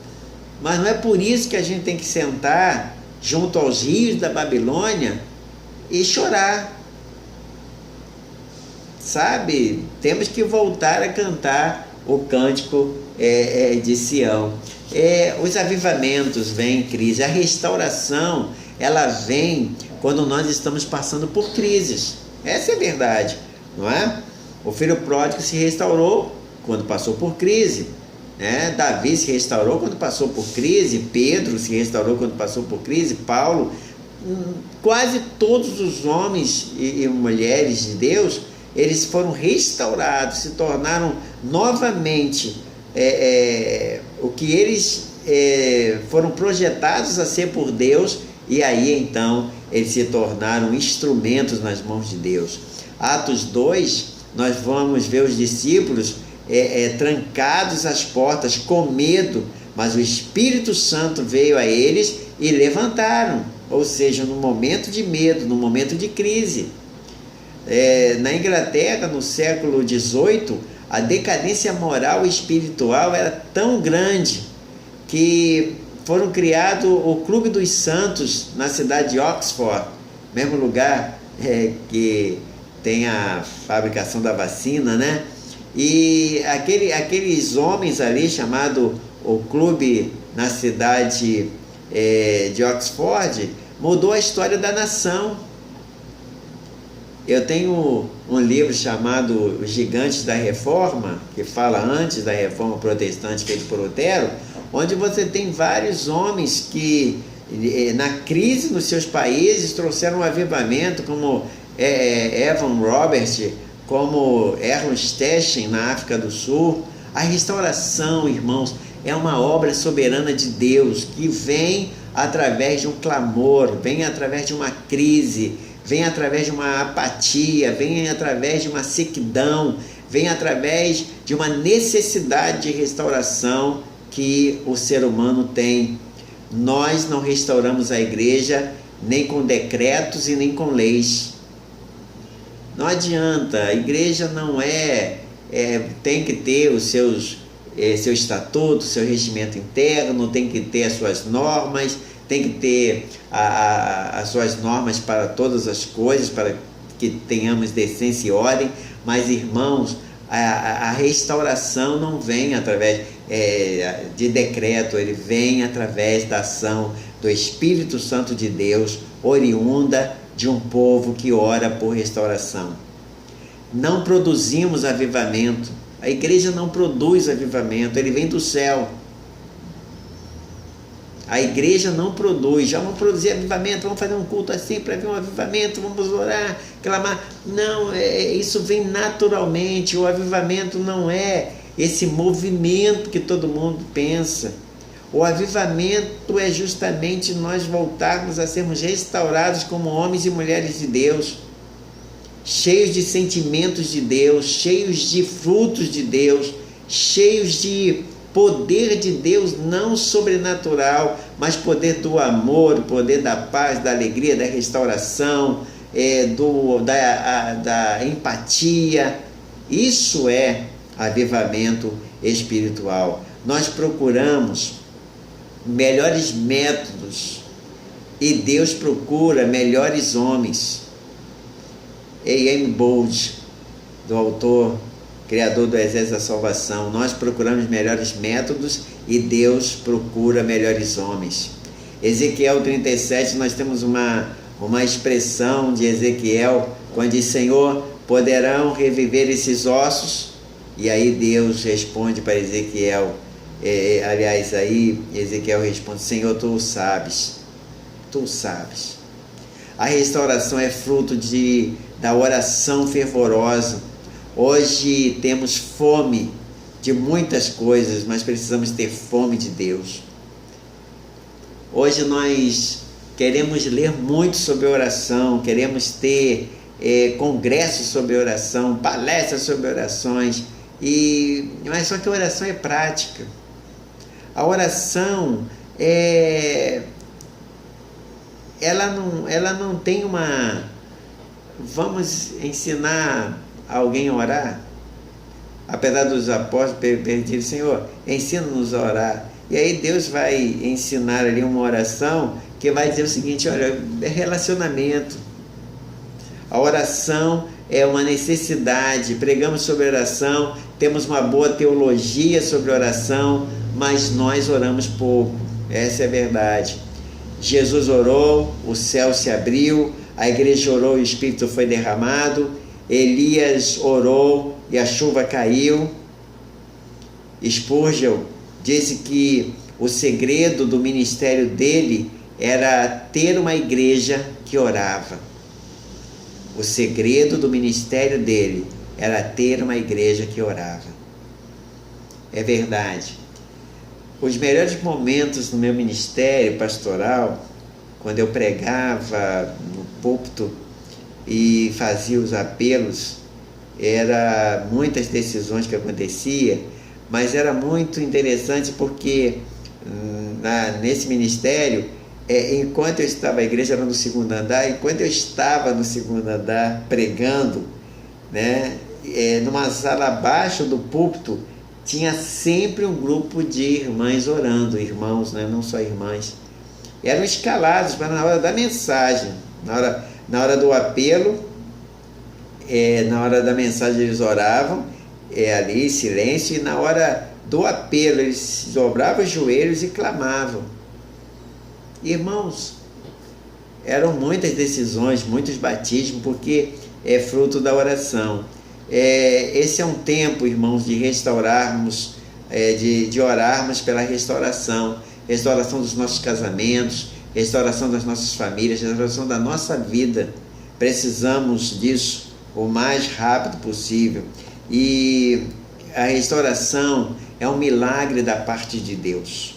mas não é por isso que a gente tem que sentar junto aos rios da Babilônia e chorar, sabe? Temos que voltar a cantar o cântico de Sião. Os avivamentos vêm em crise, a restauração ela vem quando nós estamos passando por crises. Essa é a verdade, não é? O filho pródigo se restaurou quando passou por crise, né? Davi se restaurou quando passou por crise, Pedro se restaurou quando passou por crise, Paulo, quase todos os homens e mulheres de Deus, eles foram restaurados, se tornaram novamente o que eles foram projetados a ser por Deus, e aí então eles se tornaram instrumentos nas mãos de Deus. Atos 2, nós vamos ver os discípulos trancados às portas com medo, mas o Espírito Santo veio a eles e levantaram, ou seja, no momento de medo, no momento de crise. Na Inglaterra, no século XVIII, a decadência moral e espiritual era tão grande que foram criados o Clube dos Santos na cidade de Oxford, mesmo lugar que tem a fabricação da vacina, né? E aqueles homens ali, chamado o clube na cidade de Oxford, mudou a história da nação. Eu tenho um livro chamado Os Gigantes da Reforma, que fala antes da Reforma Protestante feita por Lutero, onde você tem vários homens que, na crise nos seus países, trouxeram um avivamento, como Evan Roberts, como Erwin Stechen na África do Sul. A restauração, irmãos, é uma obra soberana de Deus, que vem através de um clamor, vem através de uma crise, vem através de uma apatia, vem através de uma sequidão, vem através de uma necessidade de restauração que o ser humano tem. Nós não restauramos a igreja nem com decretos e nem com leis. Não adianta, a igreja não tem que ter os seu estatuto, seu regimento interno, tem que ter as suas normas, tem que ter as suas normas para todas as coisas, para que tenhamos decência e ordem. Mas, irmãos, a restauração não vem através de decreto, ele vem através da ação do Espírito Santo de Deus, oriunda de um povo que ora por restauração. Não produzimos avivamento, a igreja não produz avivamento, ele vem do céu. A igreja não produz, já vamos produzir avivamento, vamos fazer um culto assim para ver um avivamento, vamos orar, clamar. Não, isso vem naturalmente. O avivamento não é esse movimento que todo mundo pensa. O avivamento é justamente nós voltarmos a sermos restaurados como homens e mulheres de Deus, cheios de sentimentos de Deus, cheios de frutos de Deus, cheios de poder de Deus, não sobrenatural, mas poder do amor, poder da paz, da alegria, da restauração, da empatia. Isso é avivamento espiritual. Nós procuramos melhores métodos e Deus procura melhores homens. A.M. Bold, do autor, criador do Exército da Salvação, nós procuramos melhores métodos e Deus procura melhores homens. Ezequiel 37, nós temos uma expressão de Ezequiel, quando diz: Senhor, poderão reviver esses ossos? E aí Deus responde para Ezequiel, aí Ezequiel responde: Senhor, tu sabes, tu sabes. A restauração é fruto da oração fervorosa. Hoje temos fome de muitas coisas, mas precisamos ter fome de Deus. Hoje nós queremos ler muito sobre oração, queremos ter congressos sobre oração, palestras sobre orações, mas só que a oração é prática. A oração ela não tem vamos ensinar alguém a orar? Apesar dos apóstolos pedirem: Senhor, ensina-nos a orar. E aí Deus vai ensinar ali uma oração que vai dizer o seguinte: olha, é relacionamento. A oração é uma necessidade. Pregamos sobre oração, temos uma boa teologia sobre oração, mas nós oramos pouco. Essa é a verdade. Jesus orou, o céu se abriu, a igreja orou e o Espírito foi derramado. Elias orou e a chuva caiu. Spurgeon disse que o segredo do ministério dele era ter uma igreja que orava. O segredo do ministério dele era ter uma igreja que orava. É verdade. Os melhores momentos no meu ministério pastoral, quando eu pregava no púlpito e fazia os apelos, era muitas decisões que acontecia, mas era muito interessante porque nesse ministério, enquanto eu estava, a igreja era no segundo andar, enquanto eu estava no segundo andar pregando, né, numa sala abaixo do púlpito, tinha sempre um grupo de irmãs orando, irmãos, né, não só irmãs. Eram escalados para na hora da mensagem, na hora do apelo, na hora da mensagem eles oravam, ali, silêncio, e na hora do apelo eles dobravam os joelhos e clamavam. Irmãos, eram muitas decisões, muitos batismos, porque é fruto da oração. Esse é um tempo, irmãos, de restaurarmos, de orarmos pela restauração dos nossos casamentos, restauração das nossas famílias, restauração da nossa vida. Precisamos disso o mais rápido possível. E a restauração é um milagre da parte de Deus.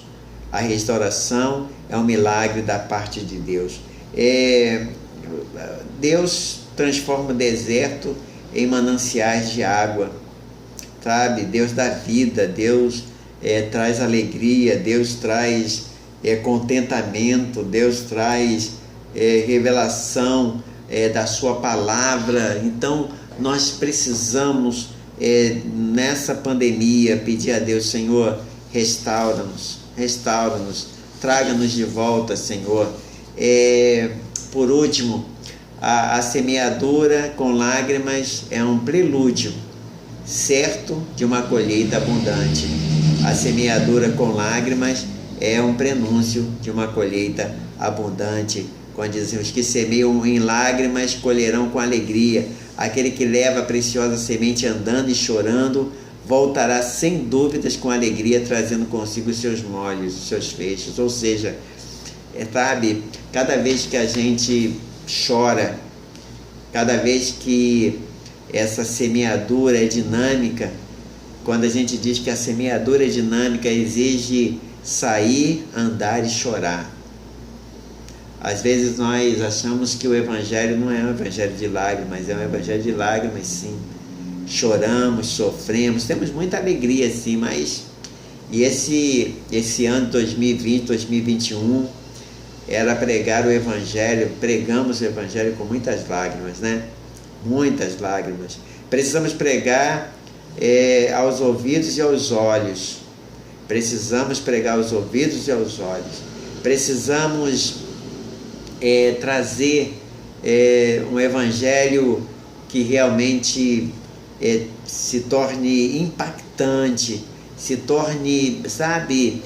A restauração é um milagre da parte de Deus. Deus transforma o deserto em mananciais de água, sabe? Deus dá vida, Deus traz alegria, Deus traz contentamento, Deus traz revelação da sua palavra. Então nós precisamos nessa pandemia pedir a Deus: Senhor, restaura-nos, traga-nos de volta, Senhor. Por último, a semeadura com lágrimas é um prelúdio certo de uma colheita abundante. A semeadura com lágrimas é um prenúncio de uma colheita abundante. Quando dizemos que semeiam em lágrimas, colherão com alegria. Aquele que leva a preciosa semente andando e chorando, voltará sem dúvidas com alegria, trazendo consigo os seus molhos, os seus feixes. Ou seja, sabe, cada vez que a gente chora, cada vez que essa semeadura é dinâmica, quando a gente diz que a semeadura é dinâmica, exige sair, andar e chorar. Às vezes nós achamos que o evangelho não é um evangelho de lágrimas, é um evangelho de lágrimas, sim. Choramos, sofremos, temos muita alegria, sim, mas esse ano 2020, 2021 era pregar o evangelho, pregamos o evangelho com muitas lágrimas, né? Muitas lágrimas. Precisamos pregar aos ouvidos e aos olhos. Precisamos pregar aos ouvidos e aos olhos. Precisamos trazer um evangelho que realmente se torne impactante, se torne, sabe,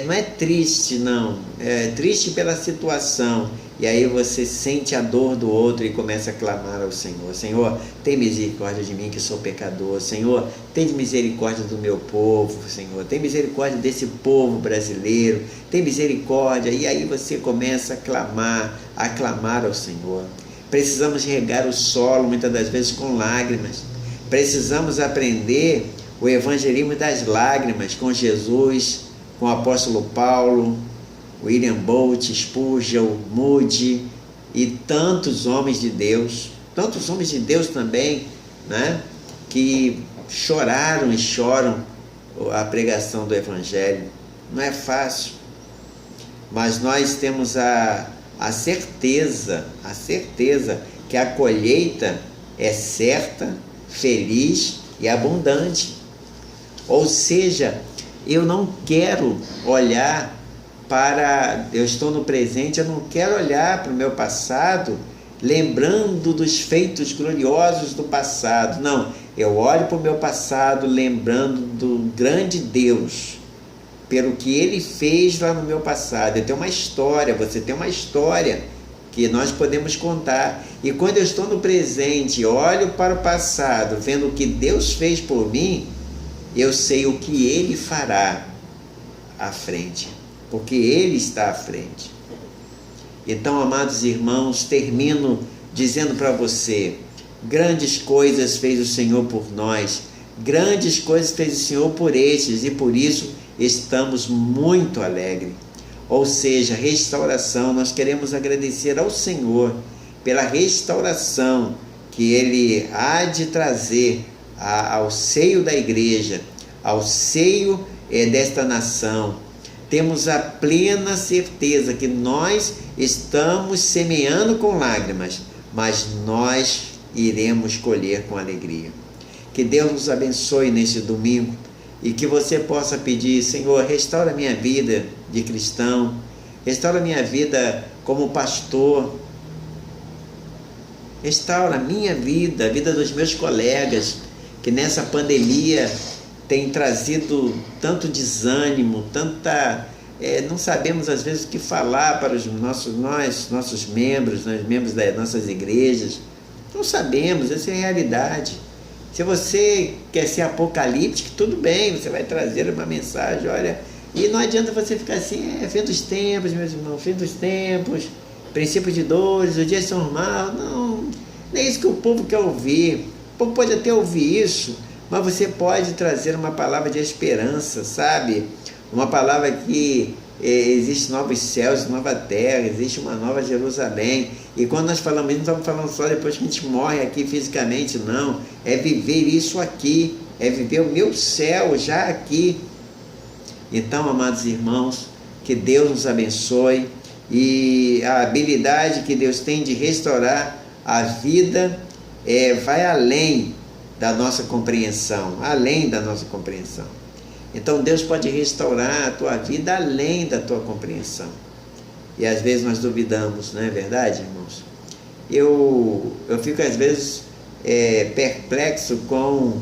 não é triste, não, é triste pela situação, e aí você sente a dor do outro e começa a clamar ao Senhor: Senhor, tem misericórdia de mim que sou pecador, Senhor, tem misericórdia do meu povo, Senhor, tem misericórdia desse povo brasileiro, tem misericórdia, e aí você começa a clamar ao Senhor. Precisamos regar o solo, muitas das vezes com lágrimas. Precisamos aprender o evangelismo das lágrimas com Jesus, com o apóstolo Paulo, William Bolt, Spurgeon, Moody e tantos homens de Deus também, né, que choraram e choram a pregação do evangelho. Não é fácil, mas nós temos a certeza que a colheita é certa, feliz e abundante. Ou seja, eu não quero olhar eu estou no presente, eu não quero olhar para o meu passado lembrando dos feitos gloriosos do passado. Não, eu olho para o meu passado lembrando do grande Deus, pelo que Ele fez lá no meu passado. Eu tenho uma história, você tem uma história que nós podemos contar. E quando eu estou no presente, olho para o passado, vendo o que Deus fez por mim, eu sei o que Ele fará à frente, porque Ele está à frente. Então, amados irmãos, termino dizendo para você: grandes coisas fez o Senhor por nós, grandes coisas fez o Senhor por estes, e por isso estamos muito alegres. Ou seja, restauração. Nós queremos agradecer ao Senhor pela restauração que Ele há de trazer ao seio da igreja, ao seio desta nação. Temos a plena certeza que nós estamos semeando com lágrimas, mas nós iremos colher com alegria. Que Deus nos abençoe neste domingo e que você possa pedir: Senhor, restaura minha vida de cristão, restaura minha vida como pastor, restaura a minha vida, a vida dos meus colegas, que nessa pandemia tem trazido tanto desânimo, não sabemos às vezes o que falar para os nossos membros, nós membros das nossas igrejas. Não sabemos, essa é a realidade. Se você quer ser apocalíptico, tudo bem, você vai trazer uma mensagem, olha, e não adianta você ficar assim, fim dos tempos, meus irmãos, fim dos tempos, princípio de dores, o dia é normal. Não é isso que o povo quer ouvir. O povo pode até ouvir isso, mas você pode trazer uma palavra de esperança, sabe? Uma palavra que existe novos céus, nova terra, existe uma nova Jerusalém. E quando nós falamos isso, não estamos falando só depois que a gente morre aqui fisicamente, não. É viver isso aqui, é viver o meu céu já aqui. Então, amados irmãos, que Deus nos abençoe, e a habilidade que Deus tem de restaurar a vida vai além da nossa compreensão, além da nossa compreensão. Então Deus pode restaurar a tua vida além da tua compreensão. E às vezes nós duvidamos, não é verdade, irmãos? Eu fico às vezes perplexo com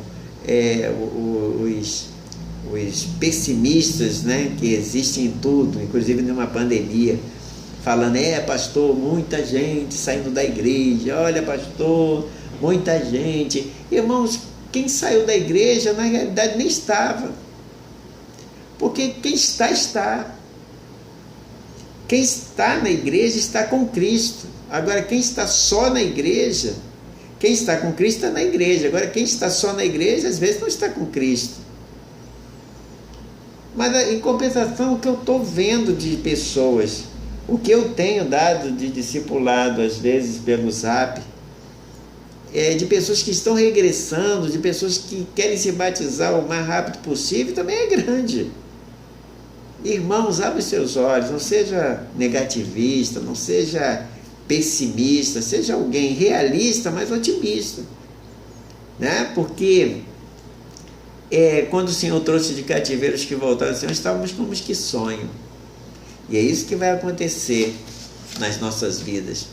os pessimistas, né, que existem em tudo, inclusive numa pandemia, falando: pastor, muita gente saindo da igreja, olha, pastor, muita gente. Irmãos, quem saiu da igreja na realidade nem estava, porque quem está. Quem está na igreja está com Cristo. Agora, quem está só na igreja, quem está com Cristo está na igreja. Agora, quem está só na igreja, às vezes não está com Cristo. Mas, em compensação, o que eu estou vendo de pessoas, o que eu tenho dado de discipulado, às vezes, pelo Zap, de pessoas que estão regressando, de pessoas que querem se batizar o mais rápido possível, também é grande. Irmãos, abre seus olhos, não seja negativista, não seja pessimista, seja alguém realista, mas otimista, né? Porque quando o Senhor trouxe de cativeiro os que voltaram, Senhor, estávamos como os que sonham. E é isso que vai acontecer nas nossas vidas,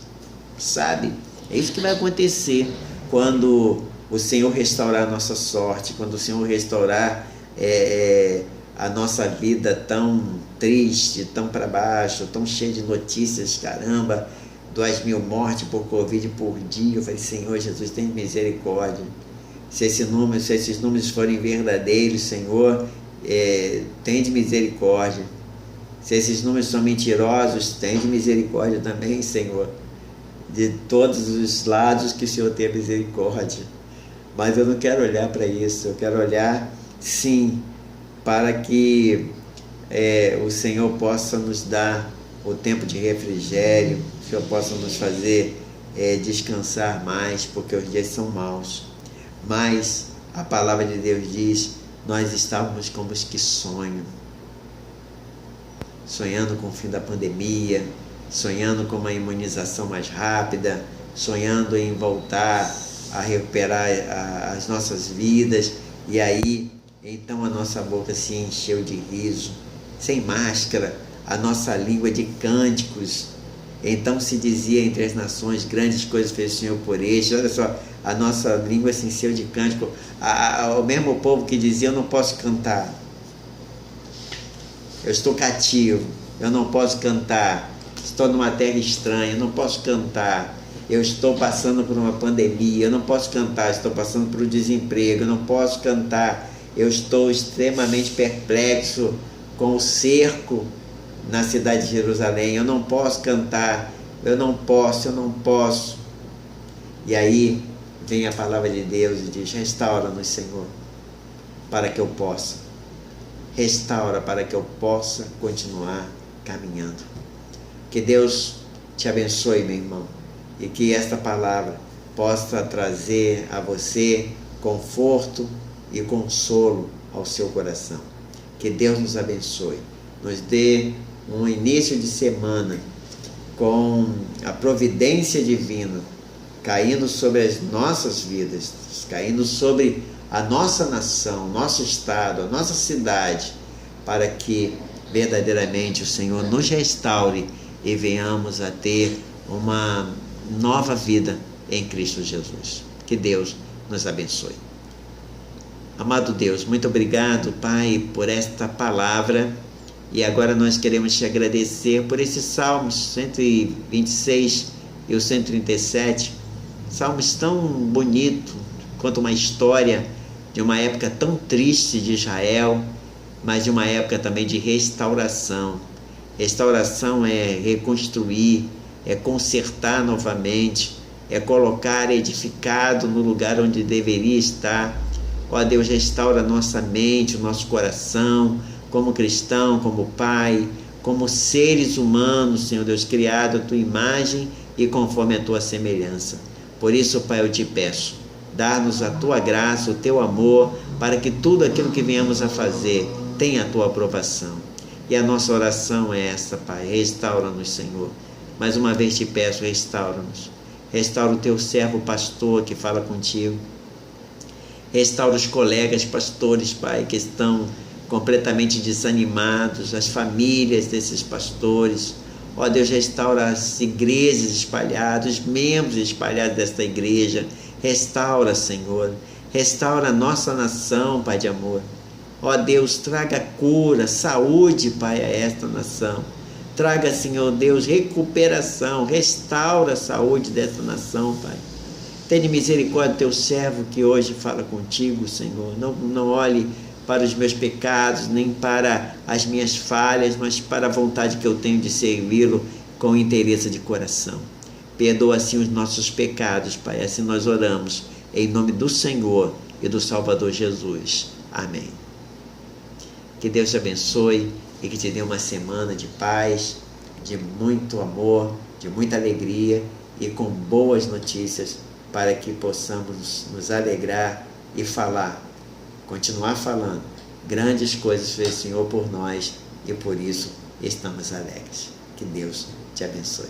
sabe? É isso que vai acontecer quando o Senhor restaurar a nossa sorte, quando o Senhor restaurar a nossa vida tão triste, tão para baixo, tão cheia de notícias, caramba, 2.000 mortes por Covid por dia. Eu falei: Senhor Jesus, tem misericórdia. Se esses números forem verdadeiros, Senhor, tem de misericórdia. Se esses números são mentirosos, tem de misericórdia também, Senhor. De todos os lados que o Senhor tenha misericórdia. Mas eu não quero olhar para isso, eu quero olhar, sim, para que o Senhor possa nos dar o tempo de refrigério, o Senhor possa nos fazer descansar mais, porque os dias são maus. Mas a palavra de Deus diz: nós estávamos como os que sonham, sonhando com o fim da pandemia, sonhando com uma imunização mais rápida, sonhando em voltar a recuperar as nossas vidas. E aí, então, a nossa boca se encheu de riso, sem máscara, a nossa língua de cânticos. Então se dizia entre as nações: grandes coisas fez o Senhor por este. Olha só, a nossa língua se encheu de cântico. O mesmo povo que dizia: eu não posso cantar, eu estou cativo, eu não posso cantar, estou numa terra estranha, eu não posso cantar, eu estou passando por uma pandemia, eu não posso cantar, estou passando por um desemprego, eu não posso cantar, Eu estou extremamente perplexo com o cerco na cidade de Jerusalém. Eu não posso cantar, eu não posso. E aí vem a palavra de Deus e diz: restaura-nos, Senhor, para que eu possa. Restaura para que eu possa continuar caminhando. Que Deus te abençoe, meu irmão, e que esta palavra possa trazer a você conforto e consolo ao seu coração. Que Deus nos abençoe, nos dê um início de semana com a providência divina caindo sobre as nossas vidas, caindo sobre a nossa nação, nosso estado, a nossa cidade, para que verdadeiramente o Senhor nos restaure e venhamos a ter uma nova vida em Cristo Jesus. Que Deus nos abençoe. Amado Deus, muito obrigado, Pai, por esta palavra. E agora nós queremos te agradecer por esses salmos 126 e o 137, salmos tão bonitos, quanto uma história de uma época tão triste de Israel, mas de uma época também de restauração. Restauração é reconstruir, é consertar novamente, é colocar edificado no lugar onde deveria estar. Ó Deus, restaura nossa mente, o nosso coração, como cristão, como pai, como seres humanos, Senhor Deus, criado à tua imagem e conforme a tua semelhança. Por isso, Pai, eu te peço, dá-nos a tua graça, o teu amor, para que tudo aquilo que venhamos a fazer tenha a tua aprovação. E a nossa oração é essa, Pai, restaura-nos, Senhor. Mais uma vez te peço, restaura-nos. Restaura o teu servo pastor que fala contigo. Restaura os colegas pastores, Pai, que estão completamente desanimados, as famílias desses pastores. Ó Deus, restaura as igrejas espalhadas, os membros espalhados desta igreja. Restaura, Senhor. Restaura a nossa nação, Pai de amor. Ó Deus, traga cura, saúde, Pai, a esta nação. Traga, Senhor Deus, recuperação. Restaura a saúde desta nação, Pai. Tenha misericórdia do teu servo que hoje fala contigo, Senhor. Não olhe para os meus pecados, nem para as minhas falhas, mas para a vontade que eu tenho de servi-lo com interesse de coração. Perdoa assim os nossos pecados, Pai. Assim nós oramos, em nome do Senhor e do Salvador Jesus. Amém. Que Deus te abençoe e que te dê uma semana de paz, de muito amor, de muita alegria e com boas notícias, para que possamos nos alegrar e falar, continuar falando grandes coisas fez o Senhor por nós e por isso estamos alegres. Que Deus te abençoe.